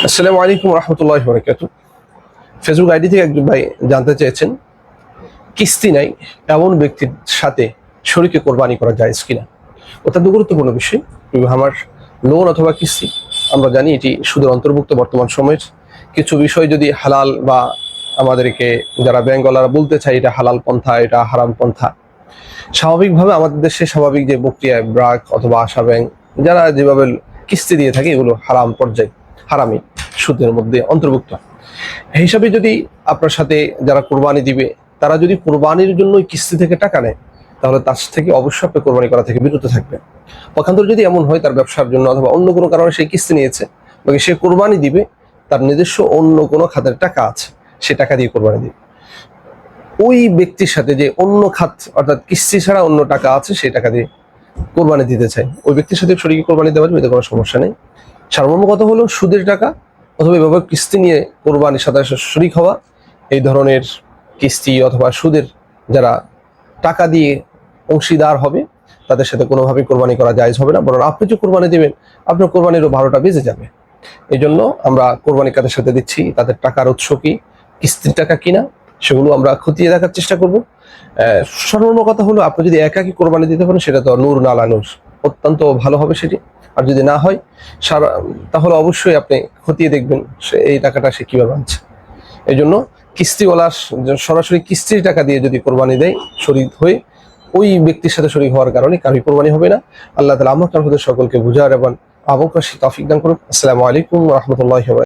আসসালামু আলাইকুম রহমতুল্লাহি ওয়া বারাকাতুহু। ফেসবুক আইডি থেকে একজন ভাই জানতে চেয়েছেন, কিস্তি নাই এমন ব্যক্তির সাথে শরীকে কোরবানি করা যায় কিনা। অত্যন্ত গুরুত্বপূর্ণ বিষয়। আমার লোন অথবা কিস্তি, আমরা জানি এটি সুদের অন্তর্ভুক্ত। বর্তমান সময়ের কিছু বিষয় যদি হালাল বা আমাদেরকে যারা ব্যাংকওয়ালারা বলতে চায় এটা হালাল পন্থা, এটা হারাম পন্থা, স্বাভাবিকভাবে আমাদের দেশে স্বাভাবিক যে বক্রিয়ায় ব্রাক অথবা আশা ব্যাংক যারা যেভাবে কিস্তি দিয়ে থাকে এগুলো হারাম পর্যায়ে, হারামি সুদের মধ্যে অন্তর্ভুক্ত। এই হিসাবে যদি আপনার সাথে যারা কোরবানি দিবে তারা যদি কোরবানির জন্য কিস্তি থেকে টাকা নেয়, তাহলে তার থেকে অবশ্যই আপনি কোরবানি করা থেকে বিরত থাকবে। পক্ষান্তর যদি এমন হয় তার ব্যবসার জন্য অথবা অন্য কোনো কারণে সে কিস্তি নিয়েছে বা সে কোরবানি দিবে, তার নিজস্ব অন্য কোনো খাতের টাকা আছে, সে টাকা দিয়ে কোরবানি দিবে। ওই ব্যক্তির সাথে যে অন্য খাত অর্থাৎ কিস্তি ছাড়া অন্য টাকা আছে, সেই টাকা দিয়ে কোরবানি দিতে চাই, ওই ব্যক্তির সাথে শরীকে কোরবানি দেওয়া যাবে, এতে কোনো সমস্যা নেই। সার্বভৌম কথা হলো সুদের টাকা অথবা এভাবে কিস্তি নিয়ে কোরবানির সাথে শরীক হওয়া, এই ধরনের কিস্তি অথবা সুদের যারা টাকা দিয়ে অংশীদার হবে তাদের সাথে কোনোভাবেই কোরবানি করা জায়েজ হবে না। বরং আপনি যে কোরবানি দেবেন আপনার কোরবানিরও 12টা বেজে যাবে। এই জন্য আমরা কোরবানি কাদের সাথে দিচ্ছি, তাদের টাকার উৎস কি, কিস্তির টাকা কিনা, সেগুলো আমরা খতিয়ে দেখার চেষ্টা করব। সর্বপ্রথম কথা হলো, আপনি যদি একাকি কোরবানি দিতে পারেন সেটা তো নূর না আলা নূর, অত্যন্ত ভালো হবে সেটি। আর যদি না হয় তাহলে অবশ্যই আপনি খতিয়ে দেখবেন সে এই টাকাটা সে কিভাবে আনছে। এই জন্য কিস্তিওয়ালা সরাসরি কিস্তির টাকা দিয়ে যদি কোরবানি দেয় শরীক হয়ে, ওই ব্যক্তির সাথে শরীক হওয়ার কারণে কারোই কোরবানি হবে না। আল্লাহ তাআলা আমাকে সকলকে বুঝার এবং আমল করার তৌফিক দান করুন। আসসালামু আলাইকুম ওয়া রাহমাতুল্লাহি ওয়া বারাকাতুহু।